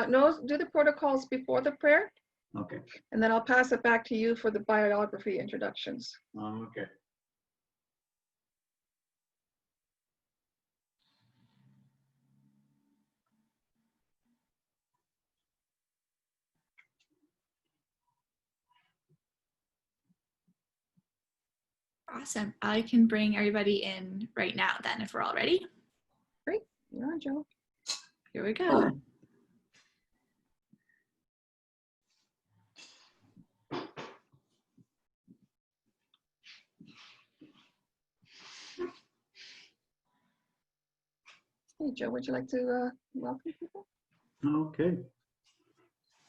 No, do the protocols before the prayer, Okay. and then I'll pass it back to you for the biography introductions. Okay. Awesome. I can bring everybody in right now then if we're all ready. Great. You're on, Joe. Here we go. Hey, Joe, would you like to welcome people? Okay.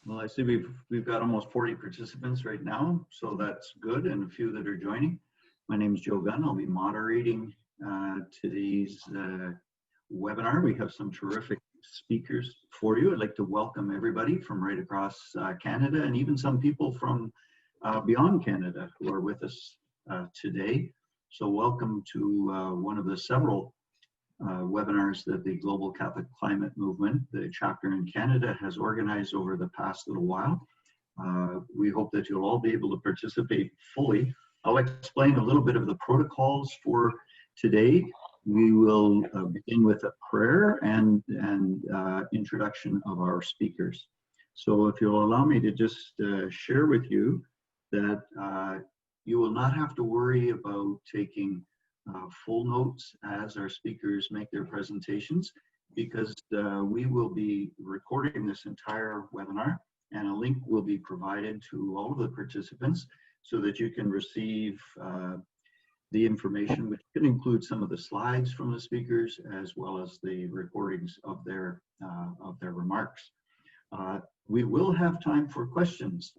Well, I see we've got almost 40 participants right now, so that's good, and a few that are joining. My name is Joe Gunn. I'll be moderating today's webinar. We have some terrific speakers for you. I'd like to welcome everybody from right across Canada, and even some people from beyond Canada who are with us today. So welcome to one of the several webinars that the Global Catholic Climate Movement, the chapter in Canada, has organized over the past little while. We hope that you'll all be able to participate fully. I'll explain a little bit of the protocols for today. We will begin with a prayer and introduction of our speakers. So if you'll allow me to just share with you that you will not have to worry about taking full notes as our speakers make their presentations, because we will be recording this entire webinar, and a link will be provided to all of the participants so that you can receive the information, which can include some of the slides from the speakers as well as the recordings of their remarks. We will have time for questions.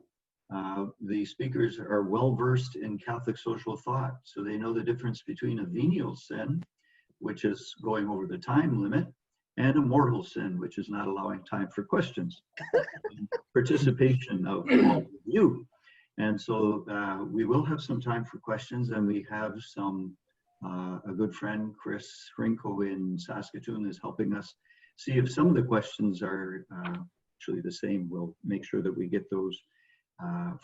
The speakers are well versed in Catholic social thought, so they know the difference between a venial sin, which is going over the time limit, and a mortal sin, which is not allowing time for questions. Participation of all of you. And so we will have some time for questions, and we have a good friend, Chris Rinko in Saskatoon, is helping us see if some of the questions are actually the same. We'll make sure that we get those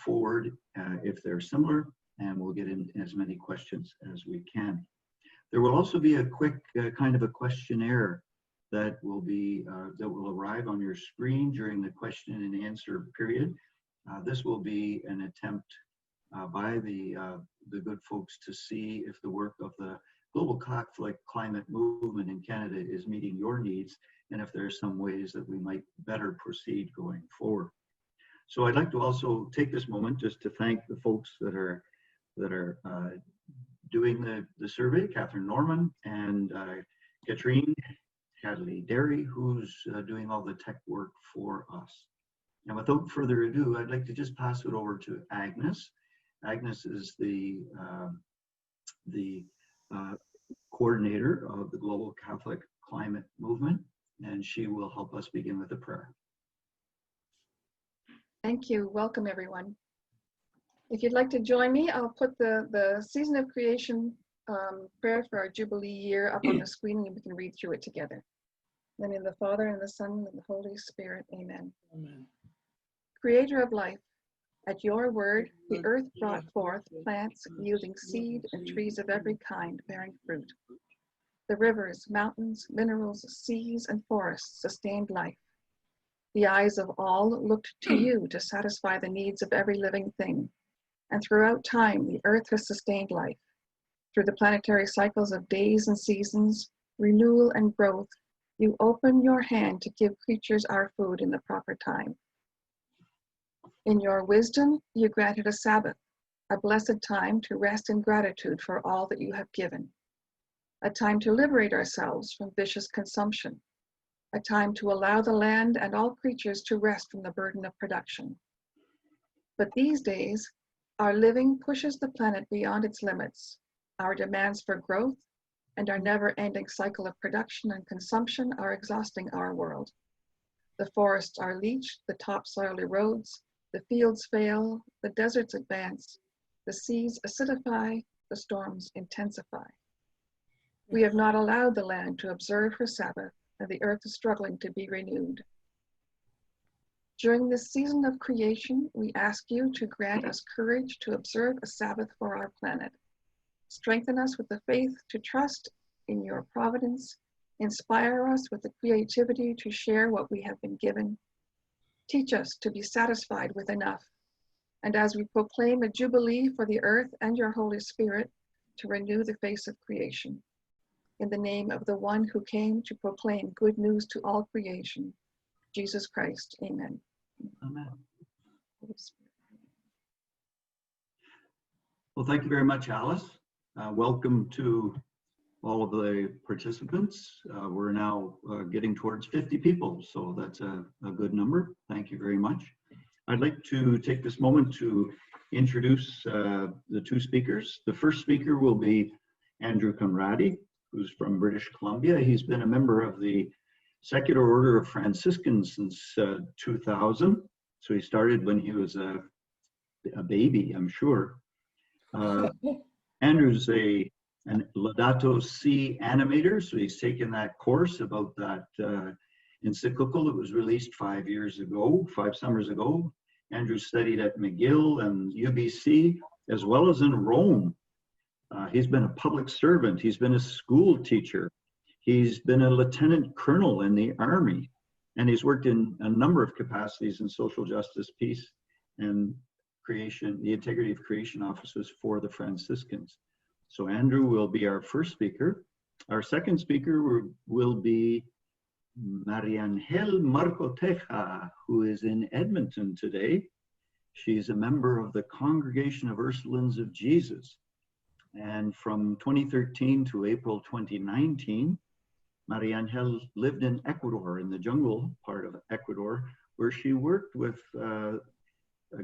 forward if they're similar, and we'll get in as many questions as we can. There will also be a quick kind of a questionnaire that will arrive on your screen during the question and answer period. This will be an attempt by the good folks to see if the work of the Global Catholic Climate Movement in Canada is meeting your needs, and if there are some ways that we might better proceed going forward. So I'd like to also take this moment just to thank the folks that are doing the survey, Catherine Norman and Katrine Hadley Derry, who's doing all the tech work for us. And without further ado, I'd like to just pass it over to Agnes. Agnes is the coordinator of the Global Catholic Climate Movement, and she will help us begin with a prayer. Thank you. Welcome, everyone. If you'd like to join me, I'll put the season of creation prayer for our Jubilee year up on the screen, and we can read through it together. In the name of the Father, and the Son, and the Holy Spirit. Amen. Amen. Creator of life, at your word, the earth brought forth plants yielding seed and trees of every kind bearing fruit. The rivers, mountains, minerals, seas, and forests sustained life. The eyes of all looked to you to satisfy the needs of every living thing. And throughout time, the earth has sustained life. Through the planetary cycles of days and seasons, renewal and growth, you open your hand to give creatures our food in the proper time. In your wisdom, you granted a Sabbath, a blessed time to rest in gratitude for all that you have given, a time to liberate ourselves from vicious consumption, a time to allow the land and all creatures to rest from the burden of production. But these days, our living pushes the planet beyond its limits. Our demands for growth and our never-ending cycle of production and consumption are exhausting our world. The forests are leached, the topsoil erodes, the fields fail, the deserts advance, the seas acidify, the storms intensify. We have not allowed the land to observe her Sabbath, and the earth is struggling to be renewed. During this season of creation, we ask you to grant us courage to observe a Sabbath for our planet. Strengthen us with the faith to trust in your providence. Inspire us with the creativity to share what we have been given. Teach us to be satisfied with enough. And as we proclaim a jubilee for the earth and your Holy Spirit, to renew the face of creation. In the name of the one who came to proclaim good news to all creation, Jesus Christ, amen. Amen. Well, thank you very much, Alice. Welcome to all of the participants. We're now getting towards 50 people, so that's a good number. Thank you very much. I'd like to take this moment to introduce the two speakers. The first speaker will be Andrew Conradi, who's from British Columbia. He's been a member of the Secular Order of Franciscans since 2000. So he started when he was a baby, I'm sure. Andrew's an Laudato Si Animator, so he's taken that course about that encyclical that was released 5 summers ago. Andrew studied at McGill and UBC, as well as in Rome. He's been a public servant. He's been a school teacher. He's been a lieutenant colonel in the Army, and he's worked in a number of capacities in social justice, peace, and creation, the integrity of creation offices for the Franciscans. So Andrew will be our first speaker. Our second speaker will be Mariangel Marcoteja, who is in Edmonton today. She's a member of the Congregation of Ursulines of Jesus. And from 2013 to April 2019, Mariangel lived in Ecuador, in the jungle part of Ecuador, where she worked with a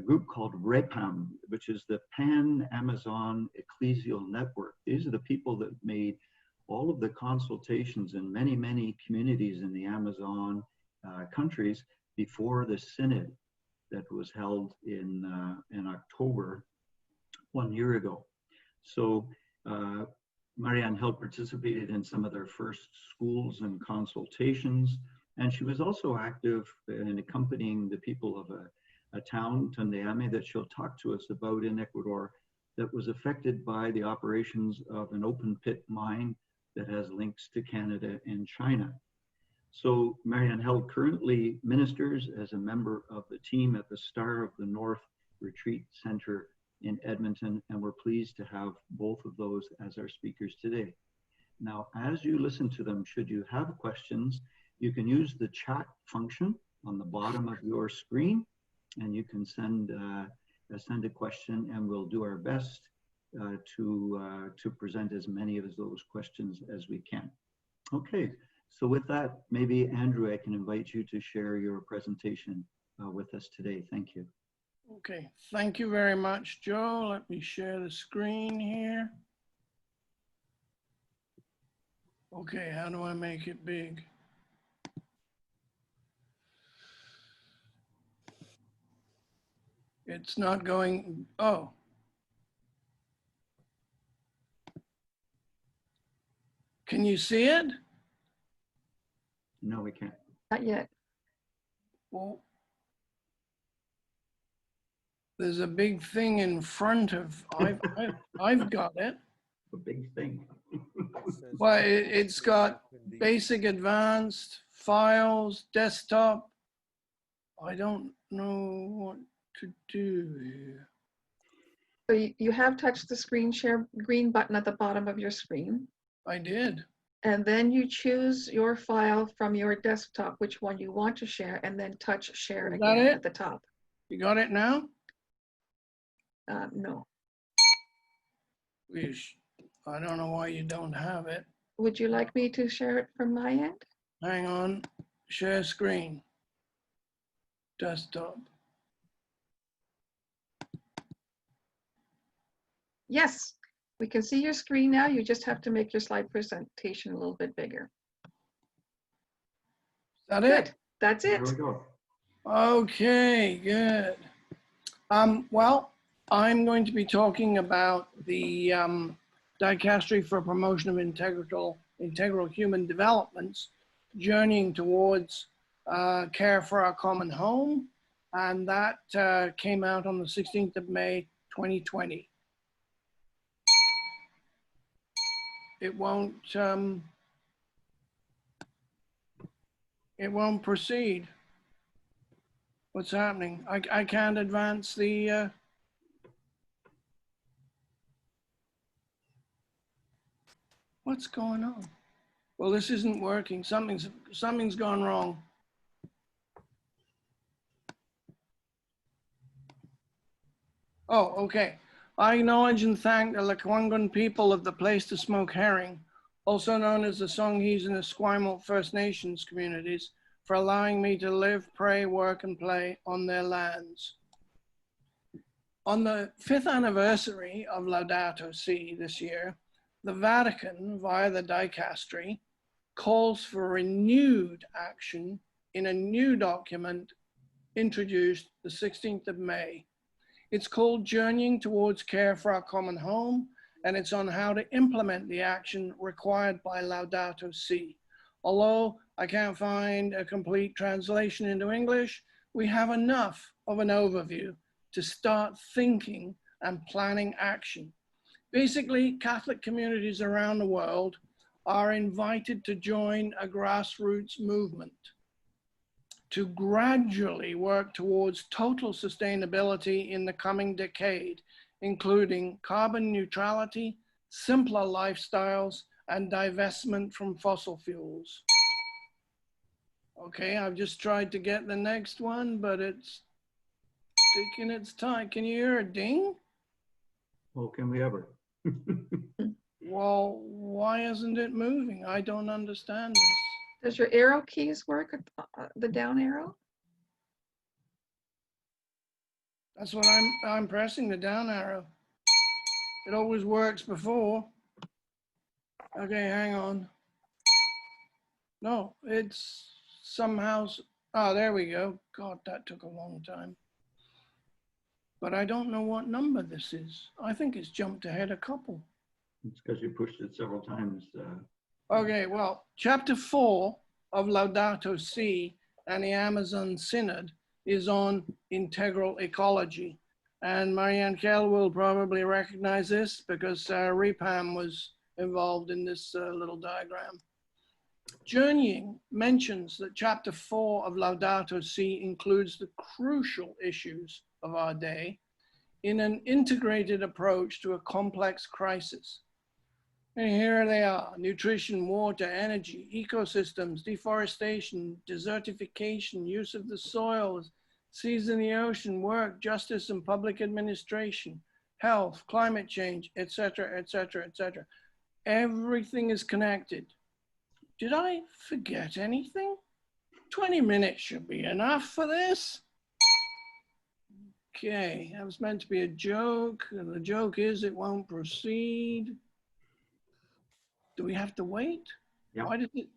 group called REPAM, which is the Pan-Amazon Ecclesial Network. These are the people that made all of the consultations in many, many communities in the Amazon countries before the synod that was held in October 1 year ago. So Mariangel participated in some of their first schools and consultations, and she was also active in accompanying the people of a town, Tundeame, that she'll talk to us about in Ecuador, that was affected by the operations of an open pit mine that has links to Canada and China. So Mariangel currently ministers as a member of the team at the Star of the North Retreat Center in Edmonton, and we're pleased to have both of those as our speakers today. Now, as you listen to them, should you have questions, you can use the chat function on the bottom of your screen, and you can send a question, and we'll do our best to present as many of those questions as we can. Okay, so with that, maybe Andrew, I can invite you to share your presentation with us today. Thank you. Okay, thank you very much, Joe. Let me share the screen here. Okay, how do I make it big? It's not going, oh. Can you see it? No, we can't. Not yet. Well, there's a big thing in front of, I've got it. A big thing. Well, it's got basic, advanced, files, desktop. I don't know what to do here. So you have touched the screen share green button at the bottom of your screen. I did. And then you choose your file from your desktop, which one you want to share, and then touch share again at the top. You got it now? No. I don't know why you don't have it. Would you like me to share it from my end? Hang on, share screen, desktop. Yes, we can see your screen now. You just have to make your slide presentation a little bit bigger. Is that Good. it? That's it. There we go. Okay, good. Well, I'm going to be talking about the Dicastery for Promotion of Integral Human Developments, journeying towards care for our common home. and that came out on the 16th of May, 2020. It won't proceed. What's happening? I can't advance the, what's going on? Well, this isn't working. Something's gone wrong. Oh, okay. I acknowledge and thank the Lekwungen people of the Place to Smoke Herring, also known as the Songhees and Esquimalt First Nations communities, for allowing me to live, pray, work, and play on their lands. On the 5th anniversary of Laudato Si this year, the Vatican, via the dicastery, calls for renewed action in a new document introduced the 16th of May. It's called Journeying Towards Care for Our Common Home, and it's on how to implement the action required by Laudato Si. Although I can't find a complete translation into English, we have enough of an overview to start thinking and planning action. Basically, Catholic communities around the world are invited to join a grassroots movement to gradually work towards total sustainability in the coming decade, including carbon neutrality, simpler lifestyles, and divestment from fossil fuels. Okay, I've just tried to get the next one, but it's taking its time. Can you hear a ding? Well, can we ever? Well, why isn't it moving? I don't understand this. Does your arrow keys work, the down arrow? That's what I'm pressing, the down arrow. It always works before. Okay, hang on. No, it's somehow, oh, there we go. God, that took a long time. But I don't know what number this is. I think it's jumped ahead a couple. It's because you pushed it several times. Okay, well, chapter 4 of Laudato Si and the Amazon Synod is on integral ecology. And Marianne Kell will probably recognize this because Repam was involved in this little diagram. Journeying mentions that chapter 4 of Laudato Si includes the crucial issues of our day in an integrated approach to a complex crisis. And here they are: nutrition, water, energy, ecosystems, deforestation, desertification, use of the soils, seas in the ocean, work, justice and public administration, health, climate change, etc., etc., etc. Everything is connected. Did I forget anything? 20 minutes should be enough for this. Okay, that was meant to be a joke, and the joke is it won't proceed. Do we have to wait? Yeah. Why did it?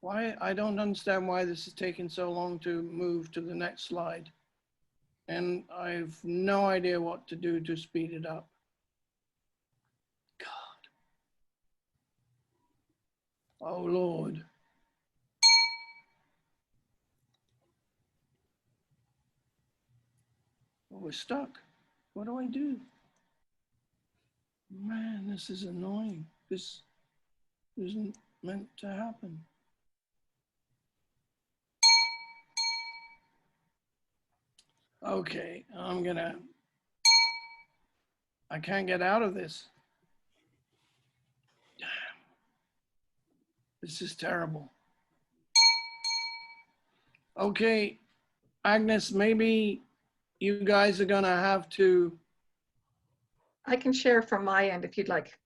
Why? I don't understand why this is taking so long to move to the next slide. And I've no idea what to do to speed it up. God. Oh, Lord. Oh, we're stuck. What do I do? Man, this is annoying. This isn't meant to happen. Okay, I can't get out of this. Damn. This is terrible. Okay, Agnes, maybe you guys are gonna have to. I can share from my end if you'd like.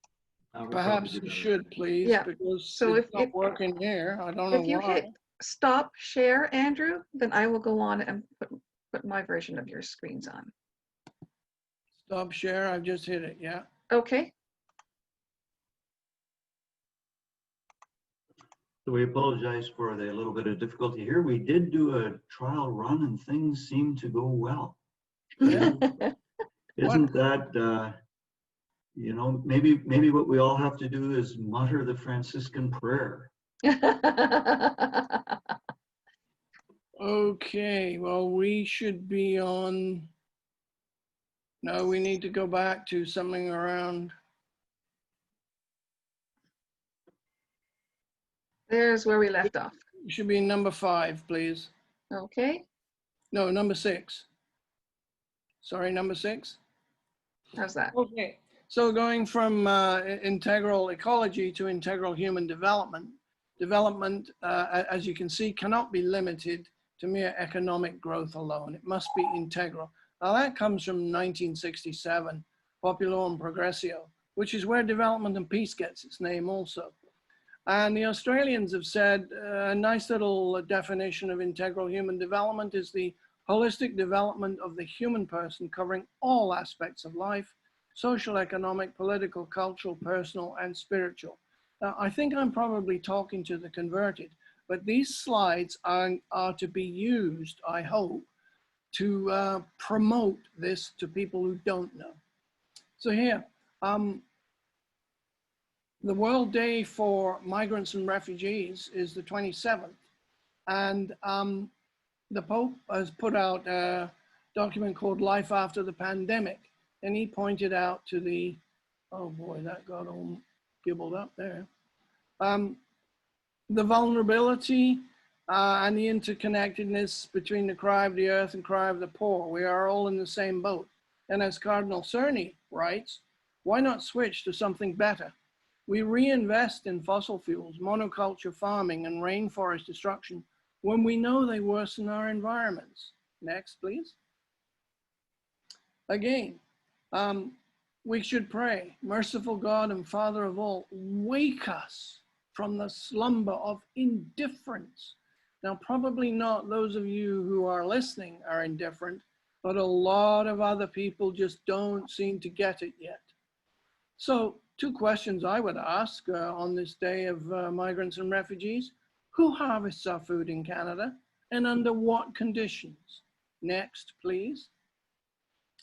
Perhaps you should, please, Yeah. because So it's if not working here. I don't know If you why. hit stop share, Andrew, then I will go on and put my version of your screens on. Stop share, I've just hit it, yeah. Okay. So we apologize for the little bit of difficulty here. We did do a trial run and things seem to go well. Yeah. Isn't that, you know, maybe what we all have to do is mutter the Franciscan prayer. Okay, well, we should be on, no, we need to go back to something around, There's where we left off. we should be number 5, please. Okay, No, number 6. Sorry, number 6. how's that? Okay, so going from integral ecology to integral human development, as you can see, cannot be limited to mere economic growth alone. It must be integral. Now that comes from 1967, Populorum Progressio, which is where development and peace gets its name also. And the Australians have said a nice little definition of integral human development is the holistic development of the human person covering all aspects of life, social, economic, political, cultural, personal, and spiritual. Now, I think I'm probably talking to the converted, but these slides are to be used, I hope, to promote this to people who don't know. So here, the World Day for Migrants and Refugees is the 27th, and the Pope has put out a document called Life After the Pandemic, and he pointed out to the, oh boy, that got all gibbled up there, the vulnerability and the interconnectedness between the cry of the earth and cry of the poor. We are all in the same boat. And as Cardinal Cerny writes, why not switch to something better? We reinvest in fossil fuels, monoculture farming, and rainforest destruction when we know they worsen our environments. Next, please. Again, we should pray, merciful God and Father of all, wake us from the slumber of indifference. Now, probably not those of you who are listening are indifferent, but a lot of other people just don't seem to get it yet. So 2 questions I would ask on this day of migrants and refugees. Who harvests our food in Canada and under what conditions? Next, please.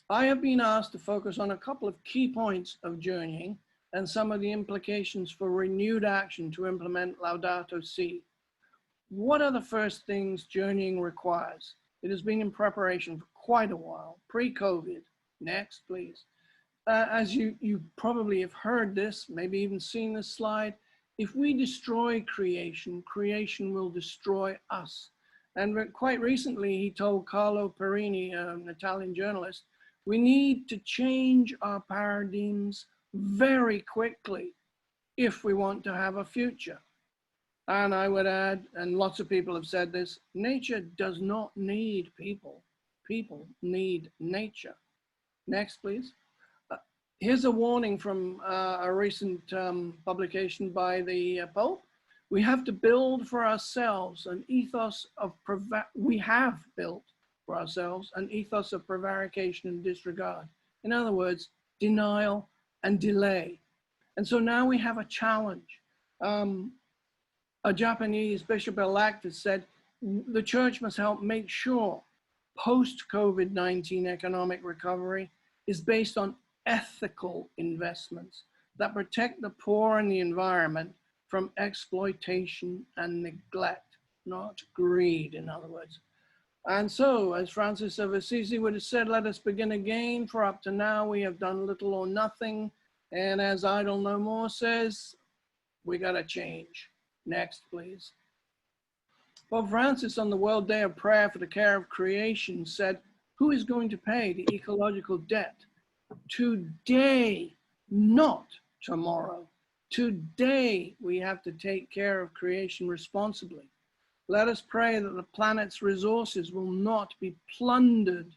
I have been asked to focus on a couple of key points of journeying and some of the implications for renewed action to implement Laudato Si. What are the first things journeying requires? It has been in preparation for quite a while, pre-COVID. Next, please. As you probably have heard this, maybe even seen this slide, if we destroy creation, creation will destroy us. And quite recently, he told Carlo Perini, an Italian journalist, we need to change our paradigms very quickly if we want to have a future. And I would add, and lots of people have said this, nature does not need people. People need nature. Next, please. Here's a warning from a recent publication by the Pope. We have to build for ourselves an ethos of, we have built for ourselves an ethos of prevarication and disregard. In other words, denial and delay. And so now we have a challenge. A Japanese bishop-elect has said, the church must help make sure post-COVID-19 economic recovery is based on ethical investments that protect the poor and the environment from exploitation and neglect, not greed, in other words. And so, as Francis of Assisi would have said, let us begin again, for up to now we have done little or nothing. And as Idle No More says, we gotta change. Next, please. Pope Francis on the World Day of Prayer for the Care of Creation said, who is going to pay the ecological debt? Today, not tomorrow. Today, we have to take care of creation responsibly. Let us pray that the planet's resources will not be plundered,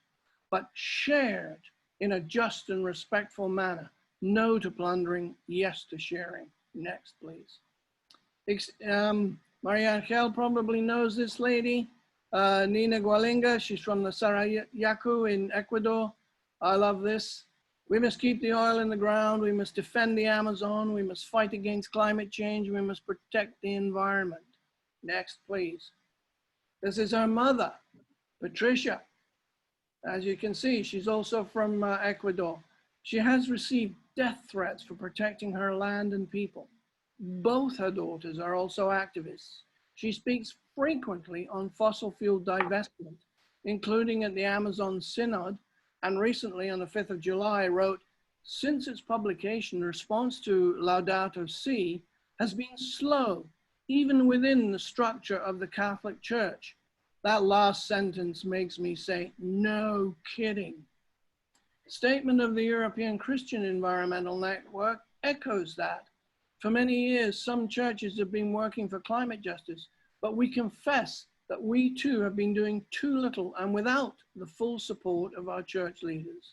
but shared in a just and respectful manner. No to plundering, yes to sharing. Next, please. Maria Angel probably knows this lady, Nina Gualinga. She's from the Sarayaku in Ecuador. I love this. We must keep the oil in the ground. We must defend the Amazon. We must fight against climate change. We must protect the environment. Next, please. This is her mother, Patricia. As you can see, she's also from Ecuador. She has received death threats for protecting her land and people. Both her daughters are also activists. She speaks frequently on fossil fuel divestment, including at the Amazon Synod, and recently on the 5th of July wrote, "Since its publication, response to Laudato Si has been slow, even within the structure of the Catholic Church." That last sentence makes me say, no kidding. Statement of the European Christian Environmental Network echoes that. For many years, some churches have been working for climate justice, but we confess that we too have been doing too little and without the full support of our church leaders.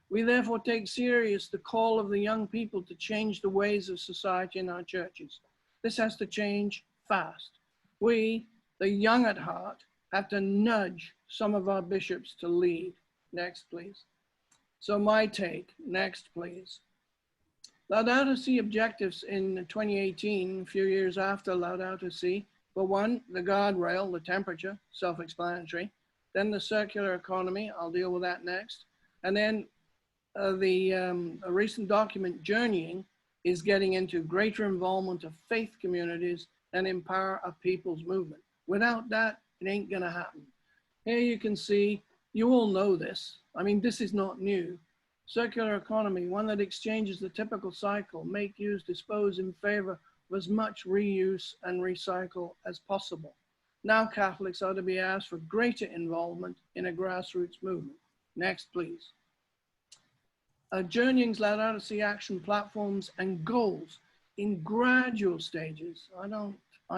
We therefore take serious the call of the young people to change the ways of society in our churches. This has to change fast. We, the young at heart, have to nudge some of our bishops to lead. Next, please. So my take, next, please. Laudato Si objectives in 2018, a few years after Laudato Si, were one, the guardrail, the temperature, self-explanatory. Then the circular economy, I'll deal with that next. And then a recent document, Journeying, is getting into greater involvement of faith communities and empower a people's movement. Without that, it ain't gonna happen. Here you can see, you all know this. I mean, this is not new. Circular economy, one that exchanges the typical cycle, make, use, dispose in favor of as much reuse and recycle as possible. Now Catholics are to be asked for greater involvement in a grassroots movement. Next, please. Journeying's Laudato Si Action Platforms and goals in gradual stages. I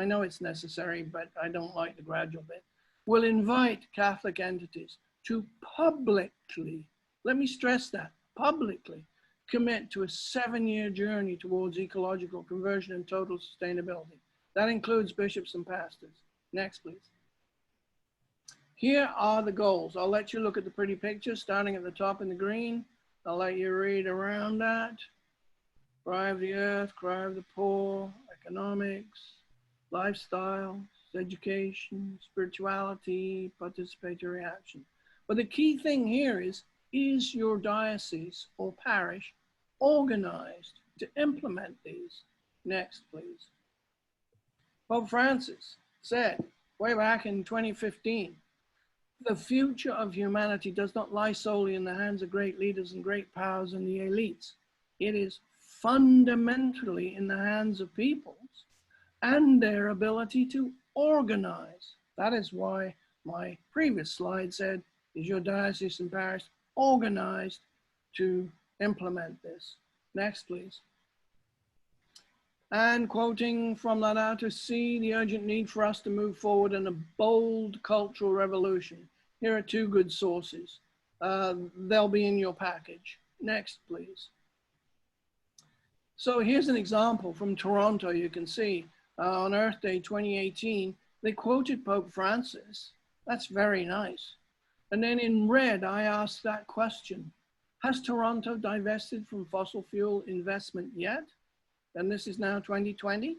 know it's necessary, but I don't like the gradual bit. Will invite Catholic entities to publicly, let me stress that, publicly commit to a 7-year journey towards ecological conversion and total sustainability. That includes bishops and pastors. Next, please. Here are the goals. I'll let you look at the pretty picture starting at the top in the green. I'll let you read around that. Cry of the earth, cry of the poor, economics, lifestyle, education, spirituality, participatory action. But the key thing here is your diocese or parish organized to implement these? Next, please. Pope Francis said way back in 2015, the future of humanity does not lie solely in the hands of great leaders and great powers and the elites. It is fundamentally in the hands of peoples and their ability to organize. That is why my previous slide said, is your diocese and parish organized to implement this? Next, please. And quoting from Laudato Si, the urgent need for us to move forward in a bold cultural revolution. Here are two good sources. They'll be in your package. Next, please. So here's an example from Toronto. You can see on Earth Day 2018, they quoted Pope Francis. That's very nice. And then in red, I asked that question. Has Toronto divested from fossil fuel investment yet? And this is now 2020.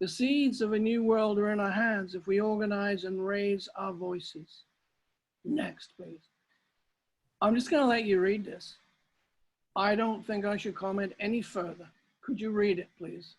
The seeds of a new world are in our hands if we organize and raise our voices. Next, please. I'm just gonna let you read this. I don't think I should comment any further. Could you read it, please?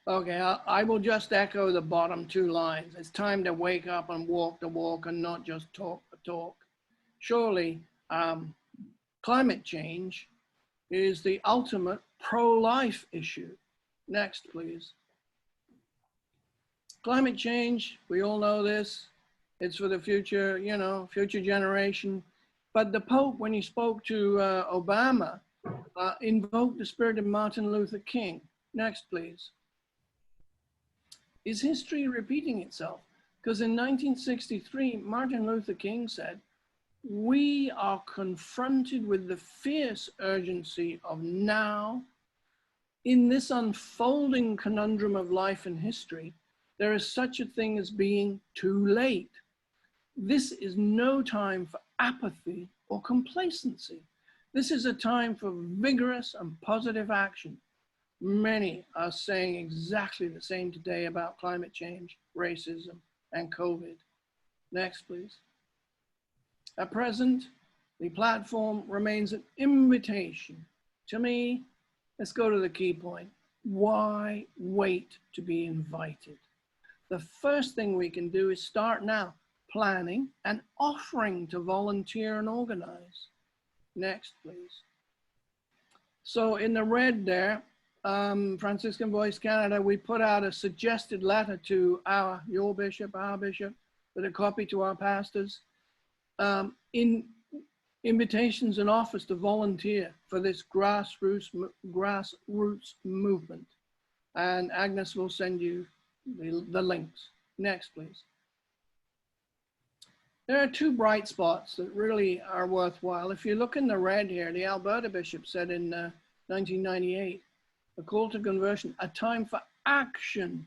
Okay, I will just echo the bottom two lines. It's time to wake up and walk the walk and not just talk the talk. Surely, climate change is the ultimate pro-life issue. Next, please. Climate change, we all know this. It's for the future, you know, future generation. But the Pope, when he spoke to Obama, invoked the spirit of Martin Luther King. Next, please. Is history repeating itself? Because in 1963, Martin Luther King said, we are confronted with the fierce urgency of now. In this unfolding conundrum of life and history, there is such a thing as being too late. This is no time for apathy or complacency. This is a time for vigorous and positive action. Many are saying exactly the same today about climate change, racism, and COVID. Next, please. At present, the platform remains an invitation. To me, let's go to the key point. Why wait to be invited? The first thing we can do is start now, planning and offering to volunteer and organize. Next, please. So in the red there, Franciscan Voice Canada, we put out a suggested letter to your bishop, our bishop, with a copy to our pastors, in invitations and offers to volunteer for this grassroots movement. And Agnes will send you the links. Next, please. There are two bright spots that really are worthwhile. If you look in the red here, the Alberta bishop said in 1998, a call to conversion, a time for action.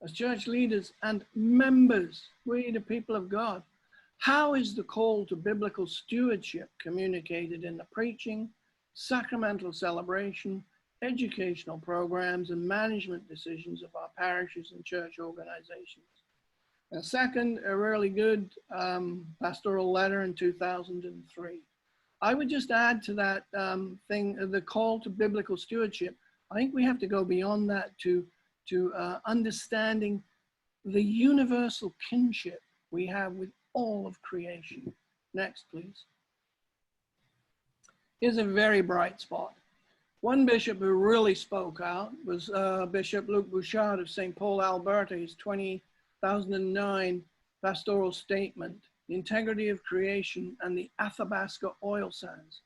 As church leaders and members, we the people of God, how is the call to biblical stewardship communicated in the preaching, sacramental celebration, educational programs, and management decisions of our parishes and church organizations? And second, a really good pastoral letter in 2003. I would just add to that the call to biblical stewardship. I think we have to go beyond that to understanding the universal kinship we have with all of creation. Next, please. Here's a very bright spot. One bishop who really spoke out was Bishop Luc Bouchard of St. Paul, Alberta. His 2009 pastoral statement, The Integrity of Creation and the Athabasca Oil Sands.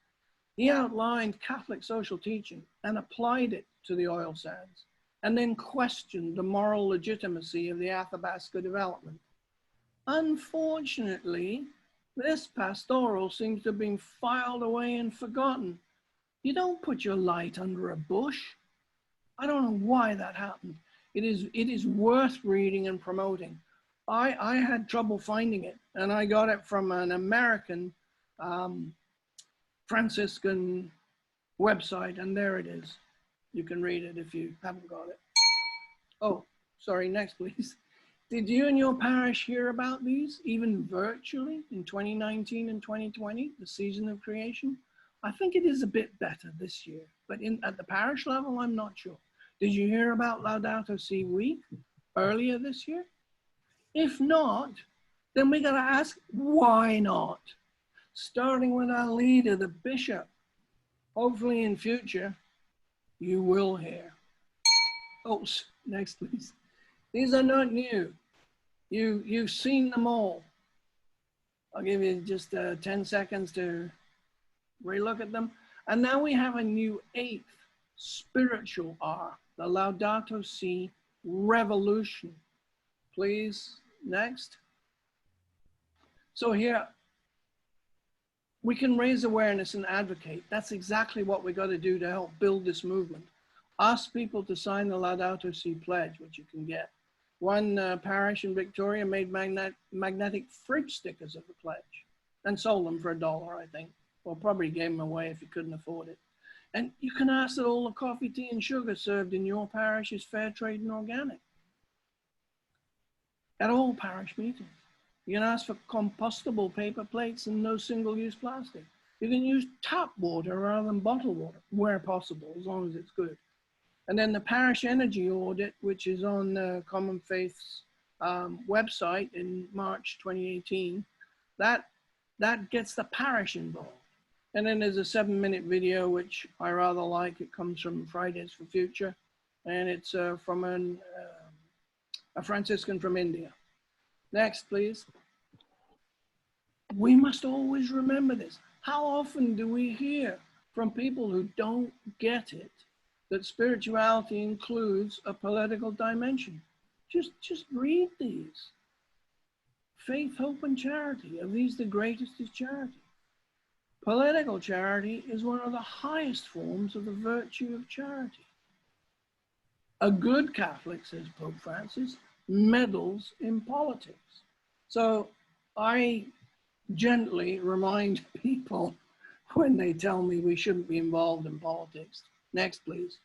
He outlined Catholic social teaching and applied it to the oil sands, and then questioned the moral legitimacy of the Athabasca development. Unfortunately, this pastoral seems to have been filed away and forgotten. You don't put your light under a bush. I don't know why that happened. It is worth reading and promoting. I had trouble finding it, and I got it from an American Franciscan website, and there it is. You can read it if you haven't got it. Oh, sorry, next please. Did you and your parish hear about these, even virtually, in 2019 and 2020, the season of creation? I think it is a bit better this year, but at the parish level, I'm not sure. Did you hear about Laudato Si Week earlier this year? If not, then we gotta ask, why not? Starting with our leader, the bishop. Hopefully in future, you will hear. Oh, next please. These are not new. You've seen them all. I'll give you just 10 seconds to relook at them. And now we have a new 8th spiritual R, the Laudato Si Revolution. Please, next. So here, we can raise awareness and advocate. That's exactly what we got to do to help build this movement. Ask people to sign the Laudato Si Pledge, which you can get. One parish in Victoria made magnetic fridge stickers of the pledge and sold them for $1, I think. Well, probably gave them away if you couldn't afford it. And you can ask that all the coffee, tea, and sugar served in your parish is fair trade and organic. At all parish meetings. You can ask for compostable paper plates and no single-use plastic. You can use tap water rather than bottled water, where possible, as long as it's good. And then the parish energy audit, which is on Common Faith's website in March 2018, that gets the parish involved. And then there's a 7-minute video, which I rather like. It comes from Fridays for Future, and it's from a Franciscan from India. Next, please. We must always remember this. How often do we hear from people who don't get it that spirituality includes a political dimension? Just read these. Faith, hope, and charity. Of these, the greatest is charity. Political charity is one of the highest forms of the virtue of charity. A good Catholic, says Pope Francis, meddles in politics. So I gently remind people when they tell me we shouldn't be involved in politics. Next, please.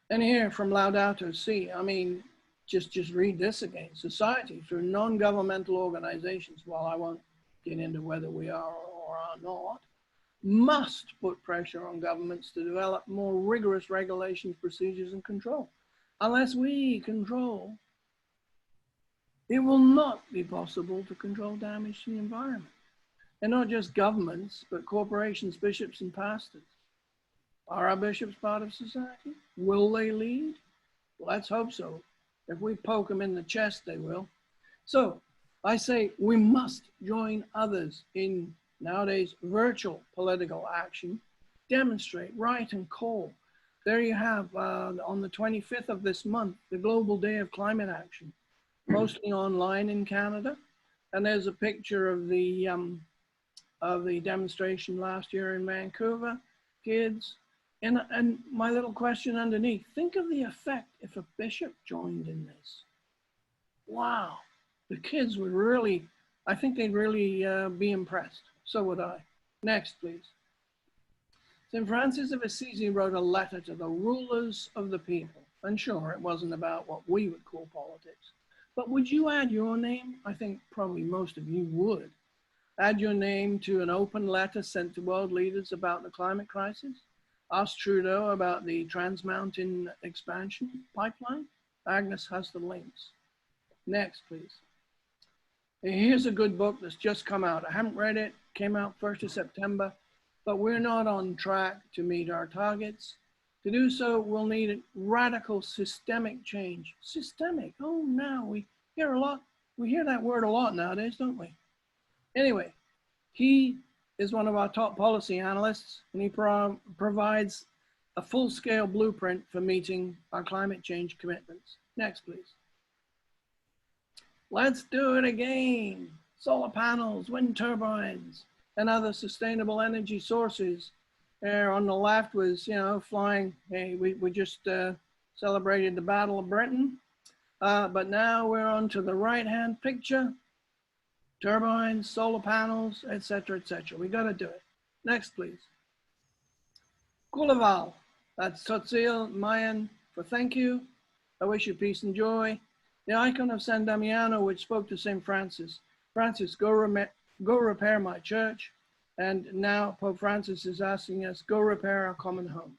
And here from Laudato Si, I mean, just read this again. Society through non-governmental organizations, while I won't get into whether we are or are not, must put pressure on governments to develop more rigorous regulations, procedures, and control. Unless we control, it will not be possible to control damage to the environment. And not just governments, but corporations, bishops, and pastors. Are our bishops part of society? Will they lead? Let's hope so. If we poke them in the chest, they will. So I say we must join others in nowadays virtual political action, demonstrate, write, and call. There you have, on the 25th of this month, the Global Day of Climate Action, mostly online in Canada. And there's a picture of the demonstration last year in Vancouver, kids. And my little question underneath, think of the effect if a bishop joined in this. Wow, the kids would really, I think they'd really be impressed. So would I. Next, please. St. Francis of Assisi wrote a letter to the rulers of the people. And sure, it wasn't about what we would call politics. But would you add your name? I think probably most of you would. Add your name to an open letter sent to world leaders about the climate crisis. Ask Trudeau about the Trans Mountain expansion pipeline. Agnes has the links. Next, please. Here's a good book that's just come out. I haven't read it, came out 1st of September, but we're not on track to meet our targets. To do so, we'll need a radical systemic change. Systemic, oh, now we hear that word a lot nowadays, don't we? Anyway, he is one of our top policy analysts, and he provides a full-scale blueprint for meeting our climate change commitments. Next, please. Let's do it again. Solar panels, wind turbines, and other sustainable energy sources. There on the left was, flying. Hey, we just celebrated the Battle of Britain, but now we're on to the right-hand picture. Turbines, solar panels, etc., etc. We got to do it. Next, please. Kulaval, that's Tzotzil Mayan for thank you. I wish you peace and joy. The icon of San Damiano, which spoke to St. Francis. Francis, go repair my church. And now Pope Francis is asking us, go repair our common home.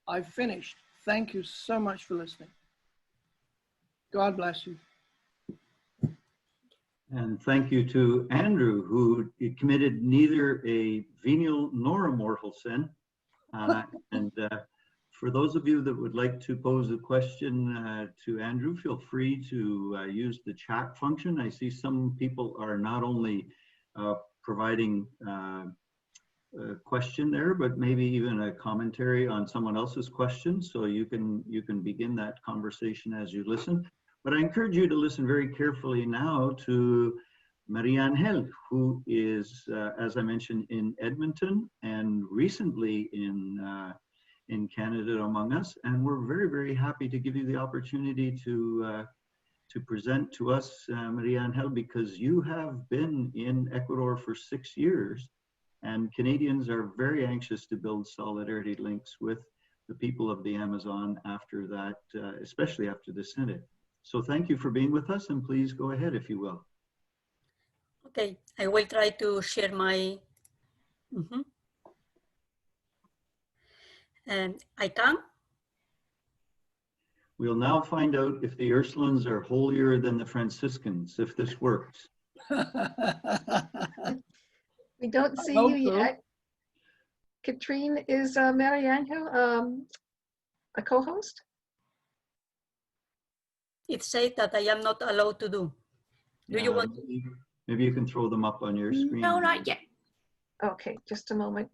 I've finished. Thank you so much for listening. God bless you. And thank you to Andrew, who committed neither a venial nor a mortal sin. And for those of you that would like to pose a question to Andrew, feel free to use the chat function. I see some people are not only providing a question there, but maybe even a commentary on someone else's question. So you can begin that conversation as you listen. But I encourage you to listen very carefully now to Maria Angel, who is, as I mentioned, in Edmonton and recently in Canada among us. And we're very, very happy to give you the opportunity to present to us, Maria Angel, because you have been in Ecuador for 6 years, and Canadians are very anxious to build solidarity links with the people of the Amazon after that, especially after the Synod. So thank you for being with us, and please go ahead if you will. Okay, I will try to share my, I can. We'll now find out if the Ursulines are holier than the Franciscans, if this works. We don't see you yet. Katrine, is Marianne a co-host? It says that I am not allowed to do. Do you want to? Maybe you can throw them up on your screen. No, not yet. Okay, just a moment.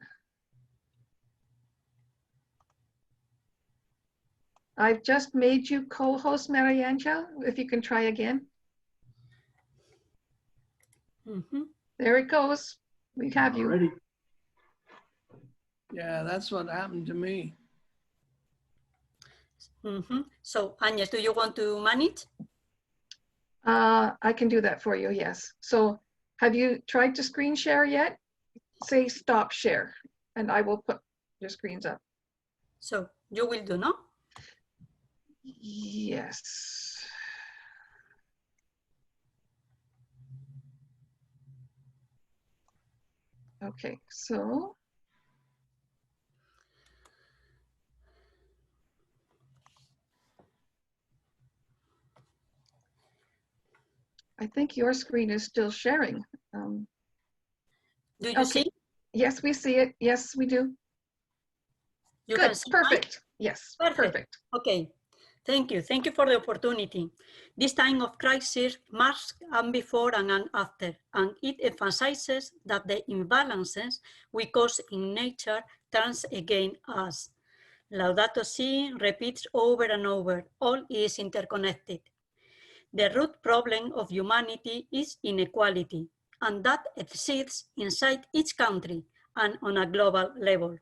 I've just made you co-host, Mariangela, if you can try again. There it goes. We have you. Already. Yeah, that's what happened to me. So, Agnes, do you want to manage? I can do that for you, yes. So have you tried to screen share yet? Say stop share, and I will put your screens up. So you will do, no? Yes. Okay, so I think your screen is still sharing. Do you Okay. see? Yes, we see it. Yes, we do. You Good, can see mine? perfect. Yes, perfect. Okay. Thank you. Thank you for the opportunity. This time of crisis marks an before and an after, and it emphasizes that the imbalances we cause in nature turns against us. Laudato Si repeats over and over, all is interconnected. The root problem of humanity is inequality, and that exists inside each country and on a global level.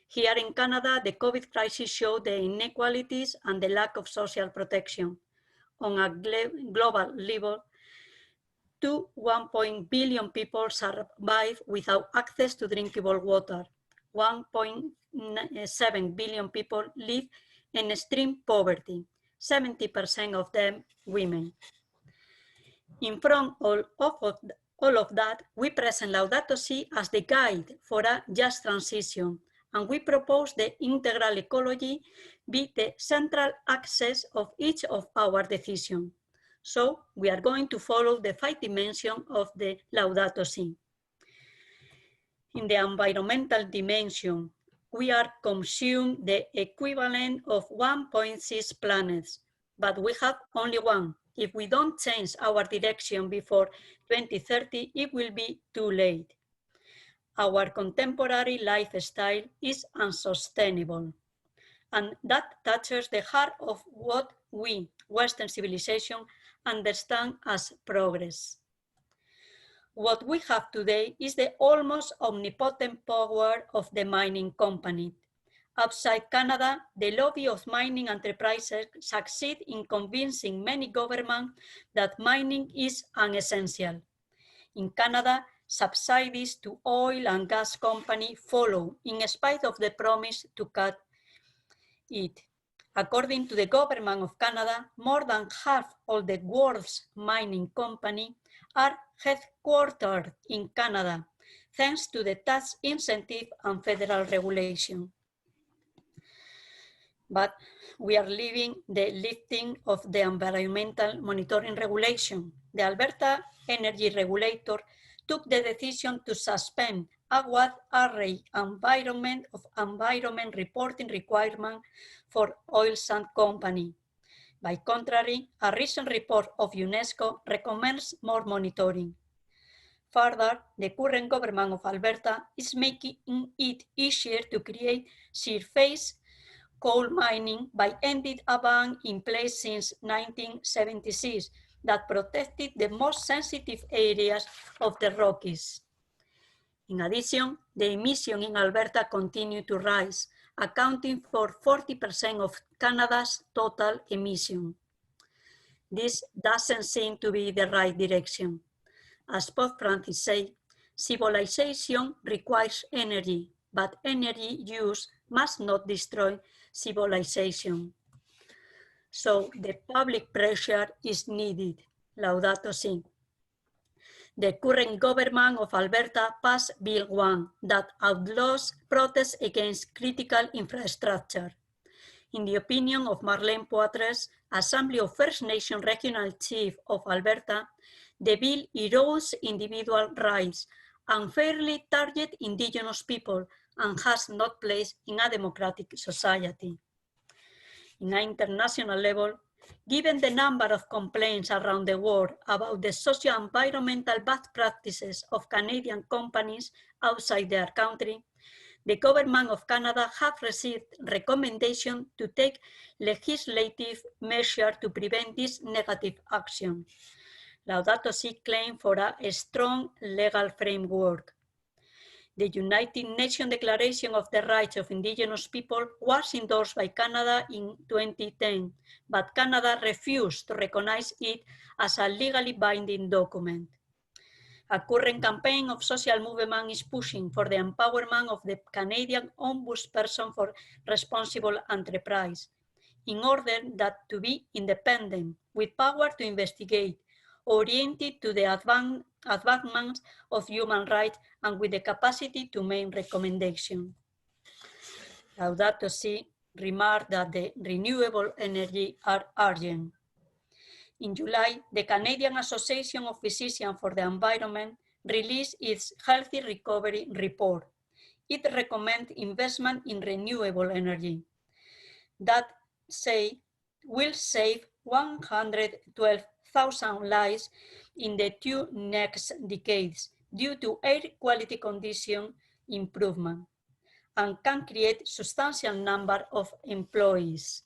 Here in Canada, the COVID crisis showed the inequalities and the lack of social protection. On a global level, 1 billion people survive without access to drinkable water. 1.7 billion people live in extreme poverty, 70% of them women. In front of all of that, we present Laudato Si as the guide for a just transition, and we propose the integral ecology be the central axis of each of our decisions. So we are going to follow the 5 dimensions of the Laudato Si. In the environmental dimension, we are consumed the equivalent of 1.6 planets, but we have only one. If we don't change our direction before 2030, it will be too late. Our contemporary lifestyle is unsustainable, and that touches the heart of what we, Western civilization, understand as progress. What we have today is the almost omnipotent power of the mining company. Outside Canada, the lobby of mining enterprises succeed in convincing many governments that mining is unessential. In Canada, subsidies to oil and gas companies follow in spite of the promise to cut it. According to the government of Canada, more than half of the world's mining companies are headquartered in Canada, thanks to the tax incentive and federal regulation. But we are leaving the lifting of the environmental monitoring regulation. The Alberta Energy Regulator took the decision to suspend a wide array environment reporting requirement for oil sand company. By contrary, a recent report of UNESCO recommends more monitoring. Further, the current government of Alberta is making it easier to create surface coal mining by ending a ban in place since 1976 that protected the most sensitive areas of the Rockies. In addition, the emissions in Alberta continue to rise, accounting for 40% of Canada's total emissions. This doesn't seem to be the right direction. As Pope Francis said, civilization requires energy, but energy use must not destroy civilization. So the public pressure is needed. Laudato Si. The current government of Alberta passed Bill 1 that outlaws protests against critical infrastructure. In the opinion of Marlene Poitres, Assembly of First Nation Regional Chief of Alberta, the bill erodes individual rights, unfairly targets Indigenous people, and has no place in a democratic society. In an international level, given the number of complaints around the world about the socio-environmental bad practices of Canadian companies outside their country, the government of Canada have received recommendations to take legislative measures to prevent this negative action. Laudato Si claims for a strong legal framework. The United Nations Declaration of the Rights of Indigenous People was endorsed by Canada in 2010, but Canada refused to recognize it as a legally binding document. A current campaign of social movement is pushing for the empowerment of the Canadian Ombudsperson for Responsible Enterprise. in order that to be independent, with power to investigate, oriented to the advancement of human rights, and with the capacity to make recommendations. Laudato Si remarked that the renewable energy are urgent. In July, the Canadian Association of Physicians for the Environment released its Healthy Recovery Report. It recommends investment in renewable energy that will save 112,000 lives in the 2 next decades due to air quality condition improvement and can create substantial number of employees.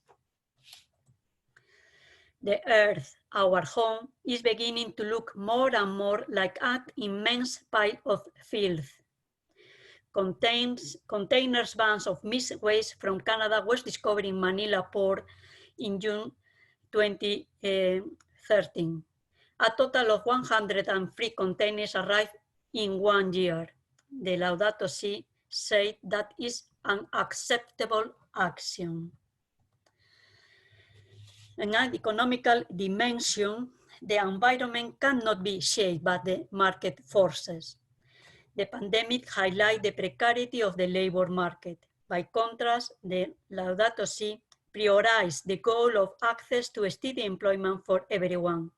The earth, our home, is beginning to look more and more like an immense pile of filth. Containers vans of mixed waste from Canada was discovered in Manila Port in June 2013. A total of 103 containers arrived in 1 year. The Laudato Si said that is an acceptable action. In an economical dimension, the environment cannot be shaped by the market forces. The pandemic highlighted the precarity of the labor market. By contrast, the Laudato Si prioritized the goal of access to steady employment for everyone.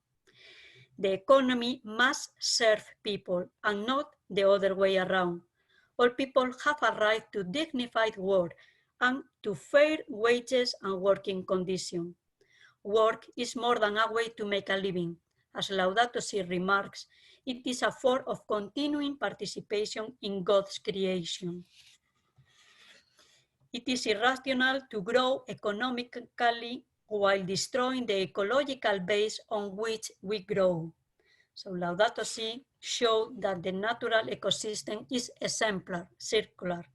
The economy must serve people and not the other way around. All people have a right to dignified work and to fair wages and working conditions. Work is more than a way to make a living. As Laudato Si remarks, it is a form of continuing participation in God's creation. It is irrational to grow economically while destroying the ecological base on which we grow. So Laudato Si showed that the natural ecosystem is exemplar, circular.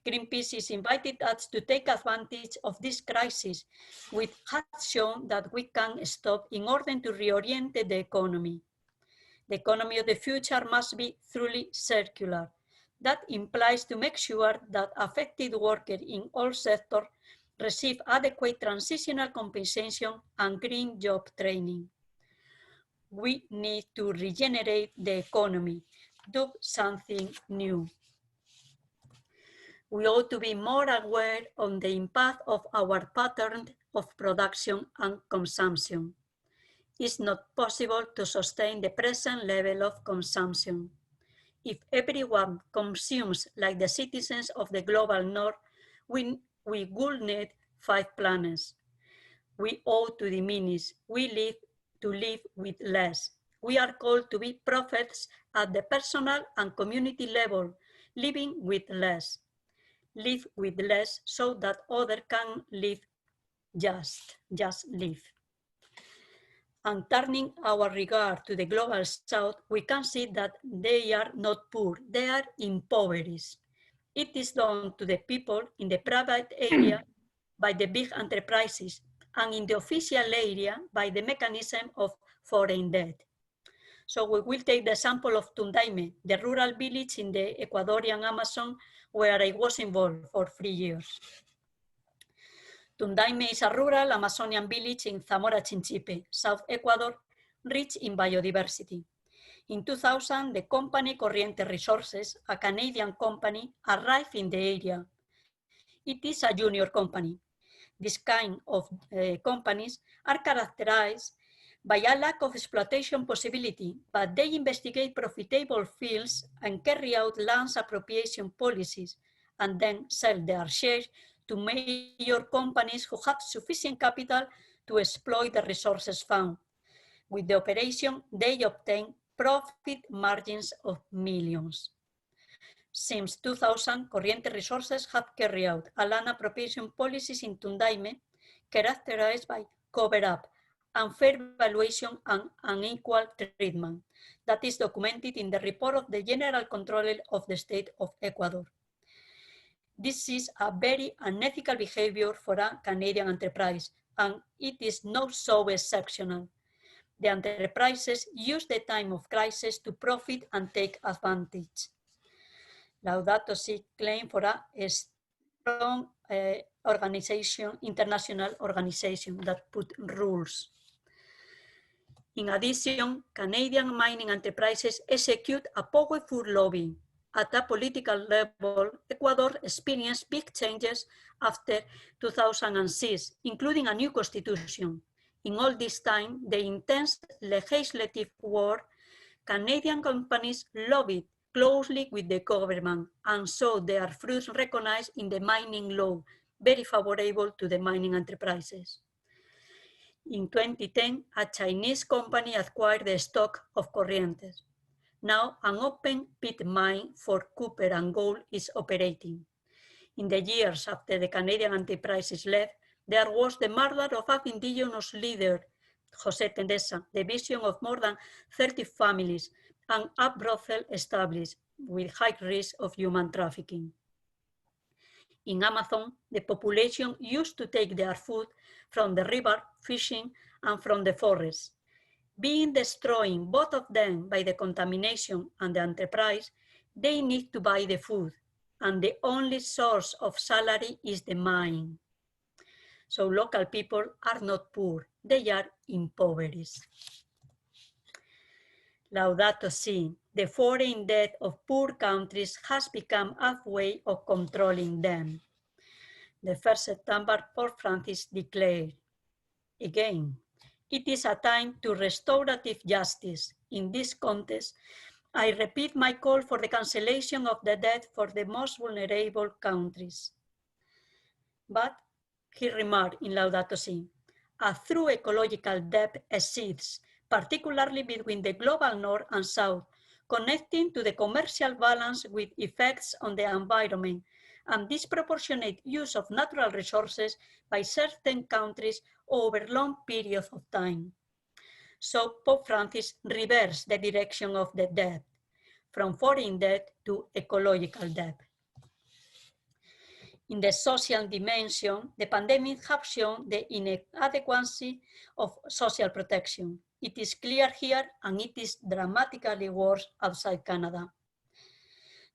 Greenpeace is invited us to take advantage of this crisis, which has shown that we can stop in order to reorient the economy. The economy of the future must be truly circular. That implies to make sure that affected workers in all sectors receive adequate transitional compensation and green job training. We need to regenerate the economy, do something new. We ought to be more aware of the impact of our pattern of production and consumption. It's not possible to sustain the present level of consumption. If everyone consumes like the citizens of the global north, we would need 5 planets. We ought to diminish. We live to live with less. We are called to be prophets at the personal and community level, living with less. Live with less so that others can live just live. And turning our regard to the global south, we can see that they are not poor, they are impoverished. It is done to the people in the private area by the big enterprises and in the official area by the mechanism of foreign debt. So we will take the example of Tundaime, the rural village in the Ecuadorian Amazon where I was involved for 3 years. Tundaime is a rural Amazonian village in Zamora Chinchipe, South Ecuador, rich in biodiversity. In 2000, the company Corriente Resources, a Canadian company, arrived in the area. It is a junior company. This kind of companies are characterized by a lack of exploitation possibility, but they investigate profitable fields and carry out land appropriation policies, and then sell their shares to major companies who have sufficient capital to exploit the resources found. With the operation, they obtain profit margins of millions. Since 2000, Corriente Resources have carried out a land appropriation policies in Tundaime characterized by cover-up, unfair valuation, and unequal treatment. That is documented in the report of the General Controller of the State of Ecuador. This is a very unethical behavior for a Canadian enterprise, and it is not so exceptional. The enterprises use the time of crisis to profit and take advantage. Laudato Si claim for a strong international organization that put rules. In addition, Canadian mining enterprises execute a powerful lobby. At a political level, Ecuador experienced big changes after 2006, including a new constitution. In all this time, the intense legislative war, Canadian companies lobbied closely with the government and saw their fruits recognized in the mining law, very favorable to the mining enterprises. In 2010, a Chinese company acquired the stock of Corrientes. Now, an open pit mine for copper and gold is operating. In the years after the Canadian enterprises left, there was the murder of an Indigenous leader, José Tendesa, the division of more than 30 families, and a brothel established with high risk of human trafficking. In Amazon, the population used to take their food from the river, fishing, and from the forest. Being destroyed, both of them, by the contamination and the enterprise, they need to buy the food, and the only source of salary is the mine. So local people are not poor, they are impoverished. Laudato Si, the foreign debt of poor countries has become a way of controlling them. The 1st September, Pope Francis declared, again, it is a time to restorative justice. In this context, I repeat my call for the cancellation of the debt for the most vulnerable countries. But, he remarked in Laudato Si, a true ecological debt exists, particularly between the global north and south, connecting to the commercial balance with effects on the environment and disproportionate use of natural resources by certain countries over long periods of time. So Pope Francis reversed the direction of the debt, from foreign debt to ecological debt. In the social dimension, the pandemic has shown the inadequacy of social protection. It is clear here, and it is dramatically worse outside Canada.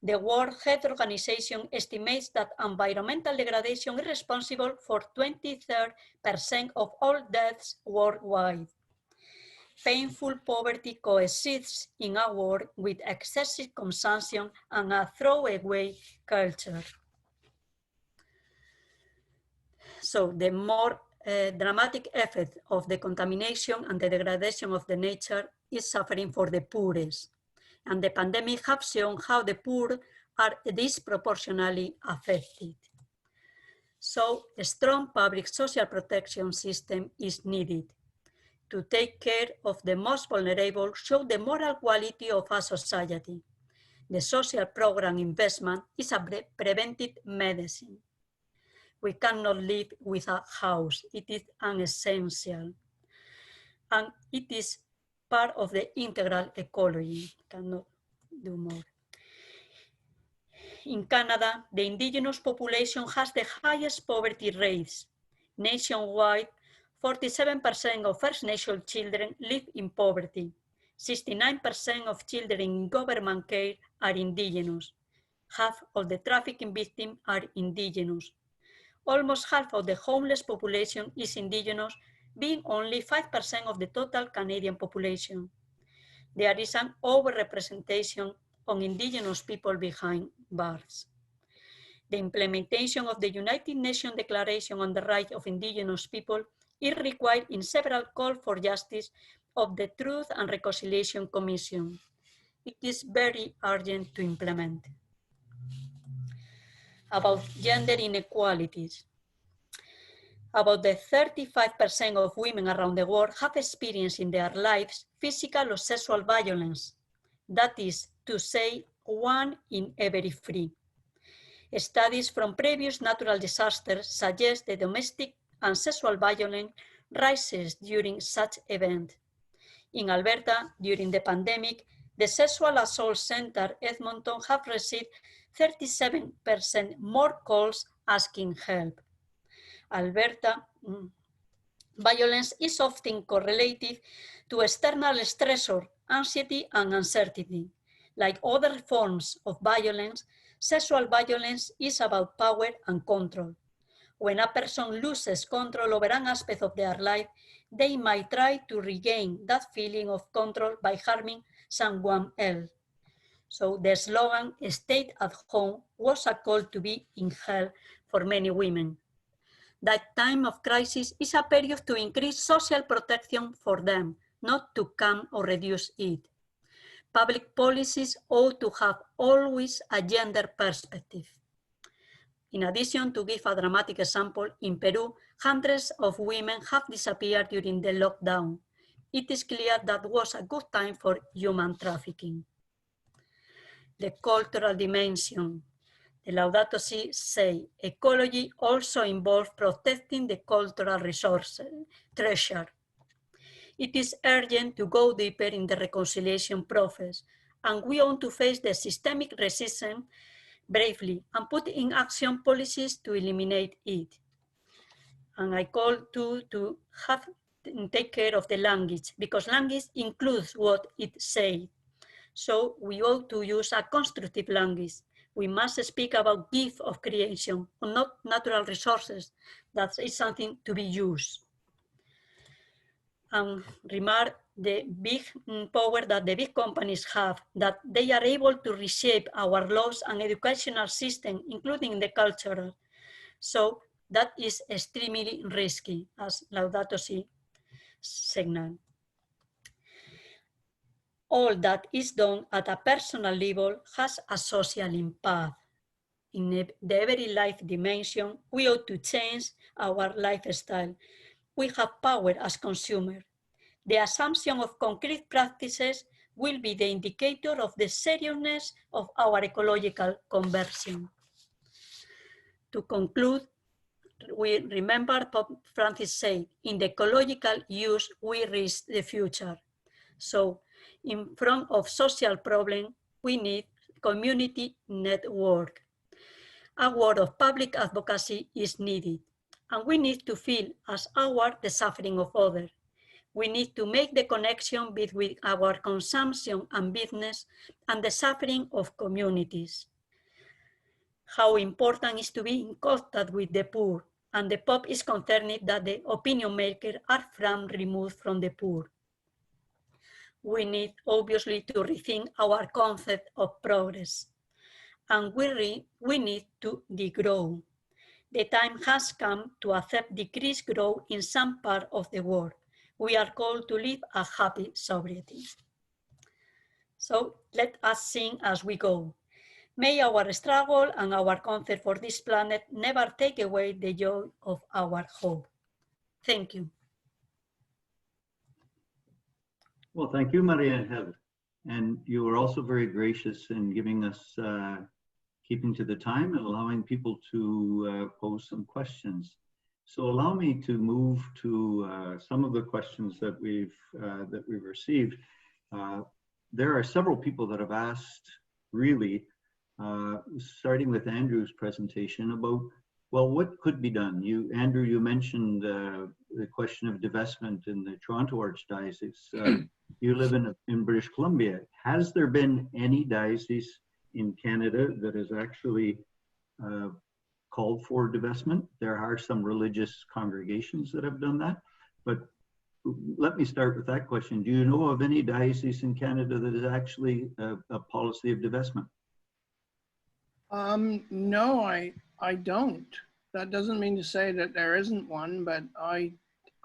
The World Health Organization estimates that environmental degradation is responsible for 23% of all deaths worldwide. Painful poverty coexists in a world with excessive consumption and a throwaway culture. So the more dramatic effect of the contamination and the degradation of the nature is suffering for the poorest. And the pandemic has shown how the poor are disproportionately affected. So a strong public social protection system is needed to take care of the most vulnerable, show the moral quality of a society. The social program investment is a preventive medicine. We cannot live without house. It is an essential. And it is part of the integral ecology. Cannot do more. In Canada, the Indigenous population has the highest poverty rates. Nationwide, 47% of First Nation children live in poverty. 69% of children in government care are Indigenous. Half of the trafficking victims are Indigenous. Almost half of the homeless population is Indigenous, being only 5% of the total Canadian population. There is an overrepresentation on Indigenous people behind bars. The implementation of the United Nations Declaration on the Rights of Indigenous People is required in several calls for justice of the Truth and Reconciliation Commission. It is very urgent to implement. About gender inequalities. About the 35% of women around the world have experienced in their lives physical or sexual violence. That is to say, 1 in every 3. Studies from previous natural disasters suggest that domestic and sexual violence rises during such events. In Alberta, during the pandemic, the Sexual Assault Center Edmonton have received 37% more calls asking help. Alberta, violence is often correlated to external stressor, anxiety, and uncertainty. Like other forms of violence, sexual violence is about power and control. When a person loses control over an aspect of their life, they might try to regain that feeling of control by harming someone else. So the slogan, "Stay at home," was a call to be in hell for many women. That time of crisis is a period to increase social protection for them, not to calm or reduce it. Public policies ought to have always a gender perspective. In addition, to give a dramatic example, in Peru, hundreds of women have disappeared during the lockdown. It is clear that was a good time for human trafficking. The cultural dimension. The Laudato Si say ecology also involves protecting the cultural resources, treasure. It is urgent to go deeper in the reconciliation process, and we want to face the systemic resistance bravely and put in action policies to eliminate it. And I call to take care of the language, because language includes what it says. So we ought to use a constructive language. We must speak about gift of creation, not natural resources. That is something to be used. And remark the big power that the big companies have, that they are able to reshape our laws and educational system, including the cultural. So that is extremely risky, as Laudato Si signal. All that is done at a personal level has a social impact. In the every life dimension, we ought to change our lifestyle. We have power as consumers. The assumption of concrete practices will be the indicator of the seriousness of our ecological conversion. To conclude, we remember Pope Francis said, in the ecological use, we risk the future. So in front of social problem, we need community network. A word of public advocacy is needed, and we need to feel as our the suffering of others. We need to make the connection between our consumption and business and the suffering of communities. How important is to be in contact with the poor, and the Pope is concerned that the opinion makers are removed from the poor. We need obviously to rethink our concept of progress, and we need to degrow. The time has come to accept decreased growth in some part of the world. We are called to live a happy sobriety. So let us sing as we go. May our struggle and our concept for this planet never take away the joy of our hope. Thank you. Well, thank you, Maria Angel. And you were also very gracious in giving us, keeping to the time and allowing people to pose some questions. So allow me to move to some of the questions that we've received. There are several people that have asked, really, starting with Andrew's presentation, about, well, what could be done? Andrew, you mentioned the question of divestment in the Toronto Archdiocese. You live in British Columbia. Has there been any diocese in Canada that has actually called for divestment? There are some religious congregations that have done that, but let me start with that question. Do you know of any diocese in Canada that is actually a policy of divestment? No, I don't. That doesn't mean to say that there isn't one, but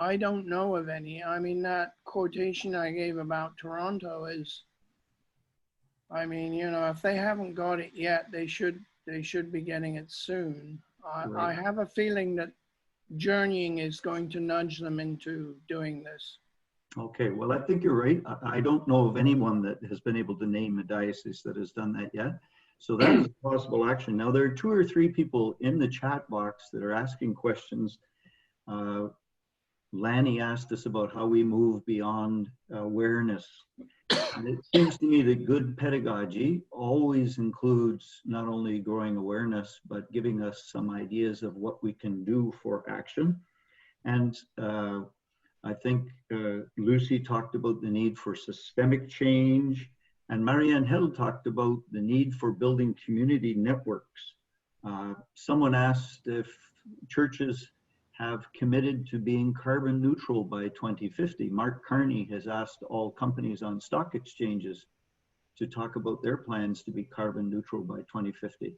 I don't know of any. I mean, that quotation I gave about Toronto is, I mean, you know, if they haven't got it yet, they should be getting it soon. Right. I have a feeling that journeying is going to nudge them into doing this. Okay, well, I think you're right. I don't know of anyone that has been able to name a diocese that has done that yet. So that is a possible action. Now, there are 2 or 3 people in the chat box that are asking questions. Lanny asked us about how we move beyond awareness. And it seems to me that good pedagogy always includes not only growing awareness, but giving us some ideas of what we can do for action. And I think Lucy talked about the need for systemic change, and Marianne Hill talked about the need for building community networks. Someone asked if churches have committed to being carbon neutral by 2050. Mark Carney has asked all companies on stock exchanges to talk about their plans to be carbon neutral by 2050.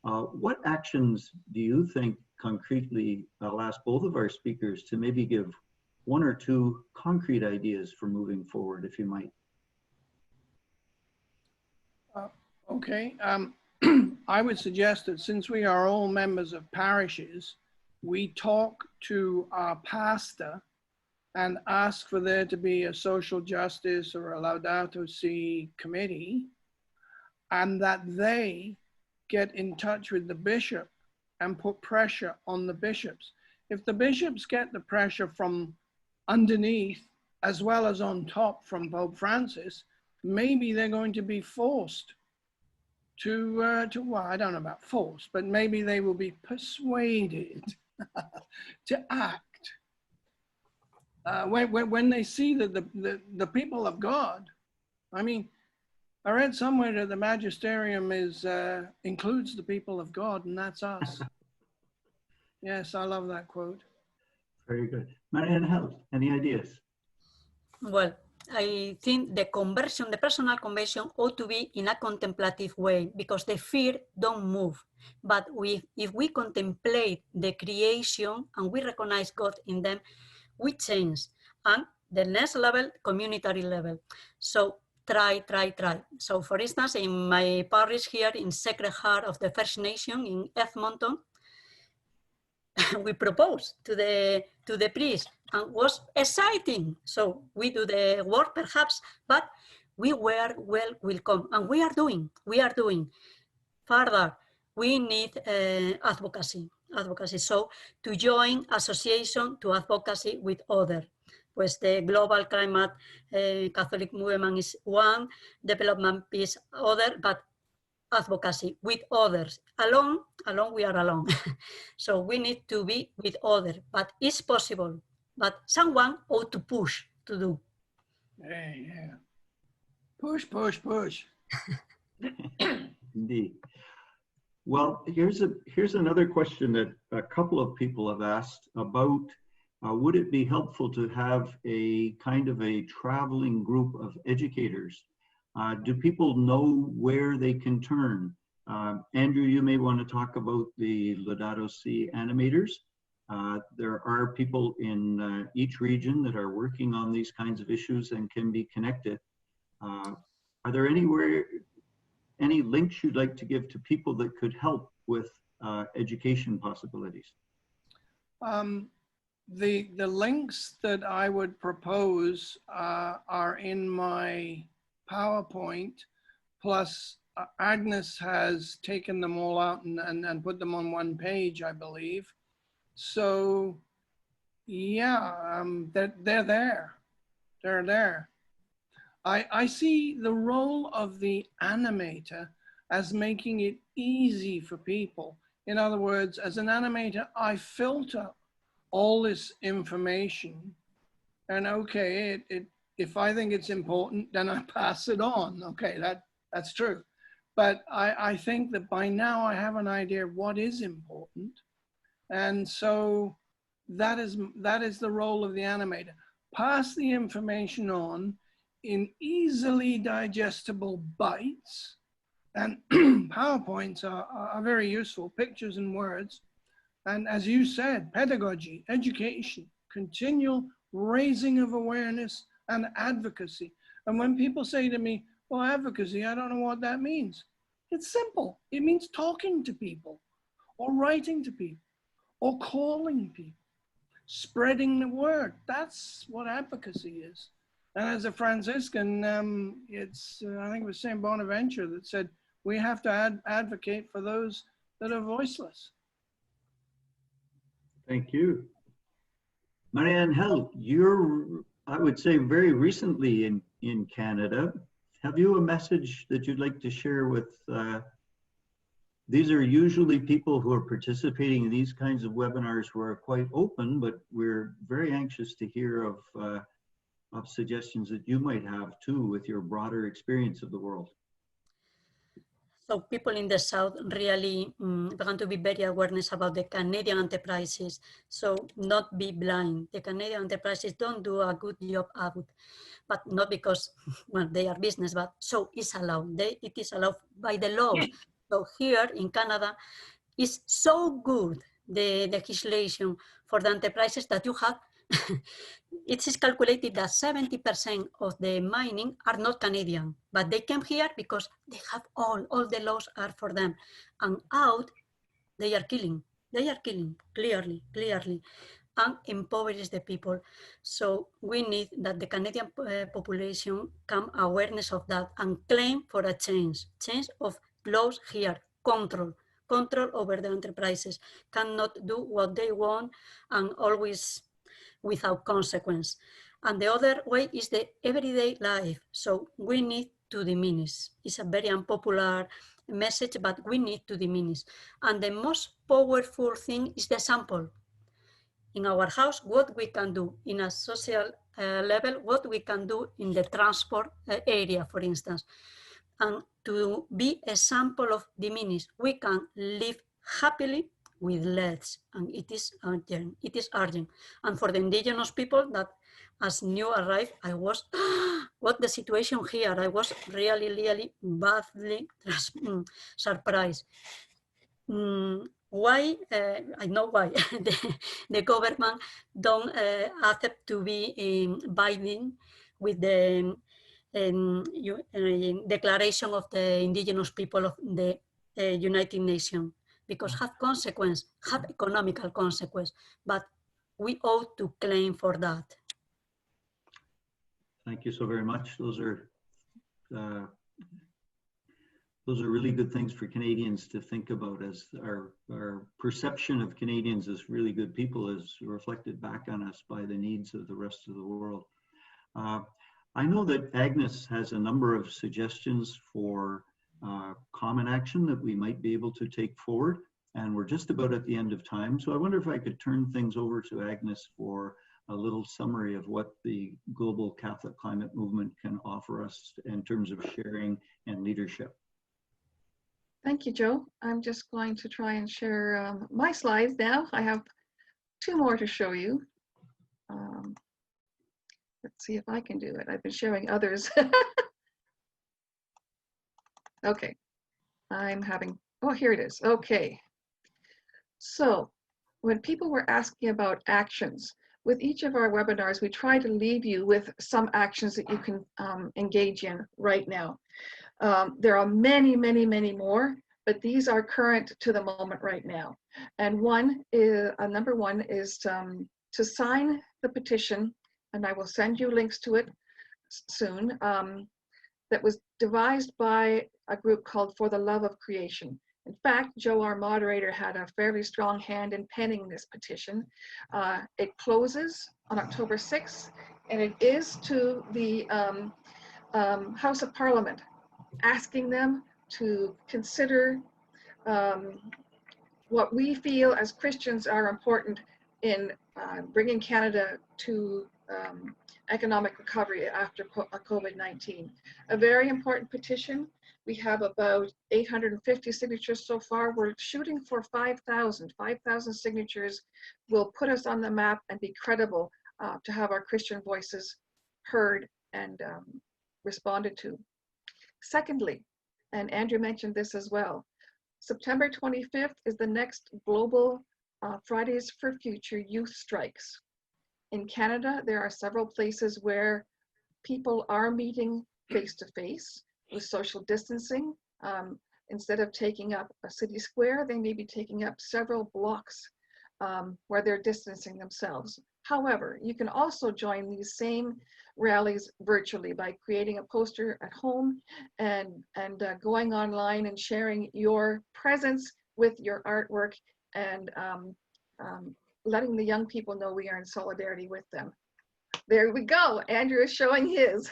What actions do you think concretely, I'll ask both of our speakers to maybe give one or two concrete ideas for moving forward, if you might. Okay, I would suggest that since we are all members of parishes, we talk to our pastor and ask for there to be a social justice or a Laudato Si committee, and that they get in touch with the bishop and put pressure on the bishops. If the bishops get the pressure from underneath as well as on top from Pope Francis, maybe they're going to be forced to well, I don't know about forced, but maybe they will be persuaded to act. When they see that the people of God, I mean, I read somewhere that the magisterium includes the people of God, and that's us. Yes, I love that quote. Very good. Marianne Held, any ideas? Well, I think the conversion, the personal conversion ought to be in a contemplative way, because the fear don't move. But if we contemplate the creation and we recognize God in them, we change. And the next level, community level. So try. So for instance, in my parish here in Sacred Heart of the First Nation in Edmonton, we proposed to the priest, and was exciting. So we do the work perhaps, but we were well welcome, and we are doing. Further, we need advocacy. So to join association to advocacy with others. Pues the global climate Catholic movement is one, development peace other, but advocacy with others. Alone we are alone. So we need to be with others, but it's possible. But someone ought to push to do. Yeah. Push. Indeed. Well, here's another question that a couple of people have asked about. Would it be helpful to have a kind of a traveling group of educators? Do people know where they can turn? Andrew, you may want to talk about the Laudato Si Animators. There are people in each region that are working on these kinds of issues and can be connected. Are there any links you'd like to give to people that could help with education possibilities? The links that I would propose are in my PowerPoint, plus Agnes has taken them all out and put them on one page, I believe. So yeah, they're there. They're there. I see the role of the animator as making it easy for people. In other words, as an animator, I filter all this information, and okay, if I think it's important, then I pass it on. Okay, that's true. But I think that by now I have an idea of what is important. And so that is the role of the animator. Pass the information on in easily digestible bites, and PowerPoints are very useful, pictures and words. And as you said, pedagogy, education, continual raising of awareness and advocacy. And when people say to me, well, advocacy, I don't know what that means. It's simple. It means talking to people, or writing to people, or calling people, spreading the word. That's what advocacy is. And as a Franciscan, I think it was St. Bonaventure that said, we have to advocate for those that are voiceless. Thank you. Marianne Held, you're, I would say, very recently in Canada. Have you a message that you'd like to share with, these are usually people who are participating in these kinds of webinars who are quite open, but we're very anxious to hear of suggestions that you might have too with your broader experience of the world. So people in the South really began to be very awareness about the Canadian enterprises. So not be blind. The Canadian enterprises don't do a good job out, but not because well, they are business, but so it's allowed. It is allowed by the laws. So here in Canada, it's so good, the legislation for the enterprises that you have. It is calculated that 70% of the mining are not Canadian, but they came here because they have all the laws are for them. And out, they are killing, clearly, and impoverish the people. So we need that the Canadian population come awareness of that and claim for a change of laws here, control over the enterprises, cannot do what they want and always without consequence. And the other way is the everyday life. So we need to diminish. It's a very unpopular message, but we need to diminish. And the most powerful thing is the sample. In our house, what we can do in a social level, what we can do in the transport area, for instance. And to be a sample of diminish, we can live happily with less, and it is urgent. And for the indigenous people that as new arrived, I was, what the situation here, I was really badly surprised. Why, I know why, the government don't accept to be binding with the declaration of the indigenous people of the United Nations, because have economical consequence, but we ought to claim for that. Thank you so very much. Those are really good things for Canadians to think about, as our perception of Canadians as really good people is reflected back on us by the needs of the rest of the world. I know that Agnes has a number of suggestions for common action that we might be able to take forward, and we're just about at the end of time. So I wonder if I could turn things over to Agnes for a little summary of what the global Catholic climate movement can offer us in terms of sharing and leadership. Thank you, Joe. I'm just going to try and share my slides now. I have 2 more to show you. Let's see if I can do it. I've been sharing others. Okay, I'm having, oh, here it is. Okay. So when people were asking about actions, with each of our webinars, we try to leave you with some actions that you can engage in right now. There are many more, but these are current to the moment right now. And number one is to sign the petition, and I will send you links to it soon, that was devised by a group called For the Love of Creation. In fact, Joe, our moderator, had a fairly strong hand in penning this petition. It closes on October 6th, and it is to the House of Parliament, asking them to consider what we feel as Christians are important in bringing Canada to economic recovery after COVID-19. A very important petition. We have about 850 signatures so far. We're shooting for 5,000. 5,000 signatures will put us on the map and be credible to have our Christian voices heard and responded to. Secondly, and Andrew mentioned this as well, September 25th is the next global Fridays for Future youth strikes. In Canada, there are several places where people are meeting face-to-face with social distancing. Instead of taking up a city square, they may be taking up several blocks where they're distancing themselves. However, you can also join these same rallies virtually by creating a poster at home and going online and sharing your presence with your artwork and letting the young people know we are in solidarity with them. There we go. Andrew is showing his.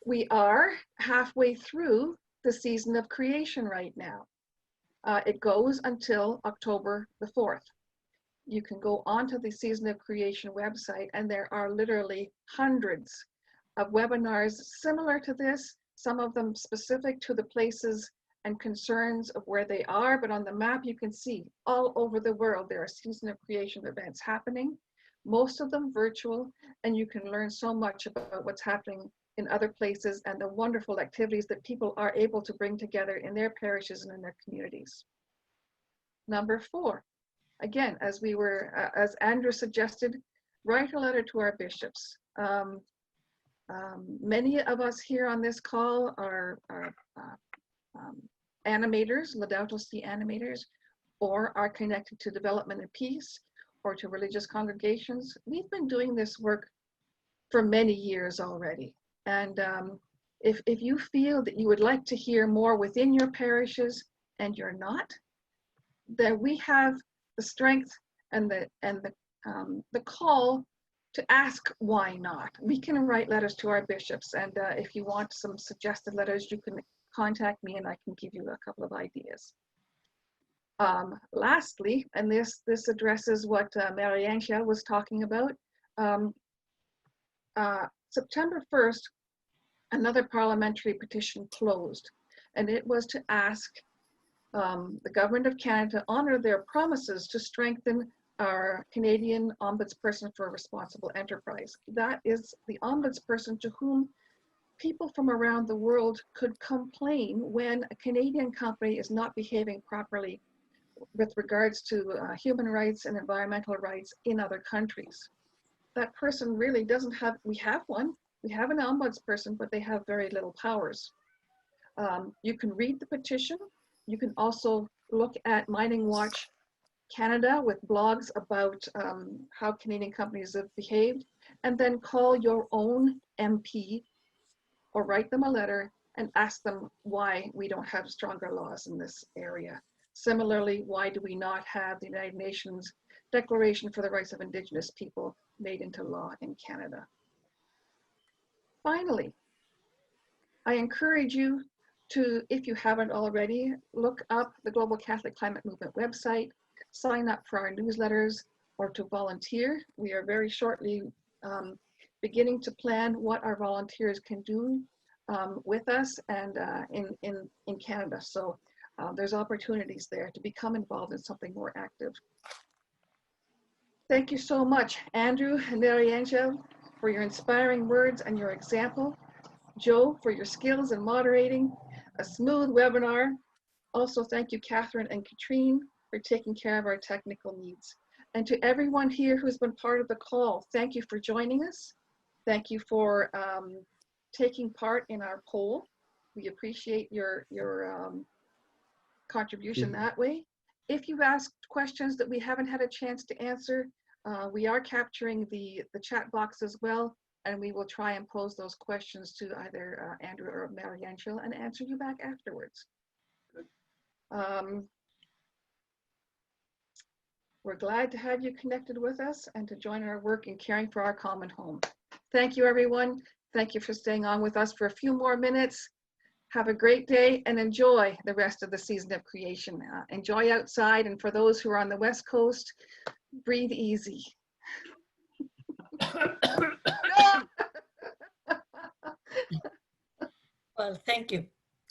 We are halfway through the season of creation right now. It goes until October the 4th. You can go onto the Season of Creation website, and there are literally hundreds of webinars similar to this, some of them specific to the places and concerns of where they are, but on the map you can see all over the world there are Season of Creation events happening, most of them virtual, and you can learn so much about what's happening in other places and the wonderful activities that people are able to bring together in their parishes and in their communities. Number 4, again, as Andrew suggested, write a letter to our bishops. Many of us here on this call are animators, Laudato Si animators, or are connected to development and peace, or to religious congregations. We've been doing this work for many years already. And if you feel that you would like to hear more within your parishes and you're not, then we have the strength and the call to ask why not. We can write letters to our bishops, and if you want some suggested letters, you can contact me and I can give you a couple of ideas. Lastly, and this addresses what Marie-Angèle was talking about, September 1st, another parliamentary petition closed, and it was to ask the Government of Canada to honor their promises to strengthen our Canadian Ombudsperson for Responsible Enterprise. That is the ombudsperson to whom people from around the world could complain when a Canadian company is not behaving properly with regards to human rights and environmental rights in other countries. That person really doesn't have, we have an ombudsperson, but they have very little powers. You can read the petition. You can also look at Mining Watch Canada with blogs about how Canadian companies have behaved, and then call your own MP or write them a letter and ask them why we don't have stronger laws in this area. Similarly, why do we not have the United Nations Declaration for the Rights of Indigenous People made into law in Canada? Finally, I encourage you to, if you haven't already, look up the Global Catholic Climate Movement website, sign up for our newsletters, or to volunteer. We are very shortly beginning to plan what our volunteers can do with us and in Canada. So there's opportunities there to become involved in something more active. Thank you so much, Andrew and Marie-Angèle, for your inspiring words and your example. Joe, for your skills in moderating a smooth webinar. Also, thank you, Catherine and Katrine, for taking care of our technical needs. And to everyone here who's been part of the call, thank you for joining us. Thank you for taking part in our poll. We appreciate your contribution that way. If you've asked questions that we haven't had a chance to answer, we are capturing the chat box as well, and we will try and pose those questions to either Andrew or Marie-Angèle and answer you back afterwards. We're glad to have you connected with us and to join our work in caring for our common home. Thank you, everyone. Thank you for staying on with us for a few more minutes. Have a great day and enjoy the rest of the Season of Creation. Enjoy outside, and for those who are on the West Coast, breathe easy. Well, thank you.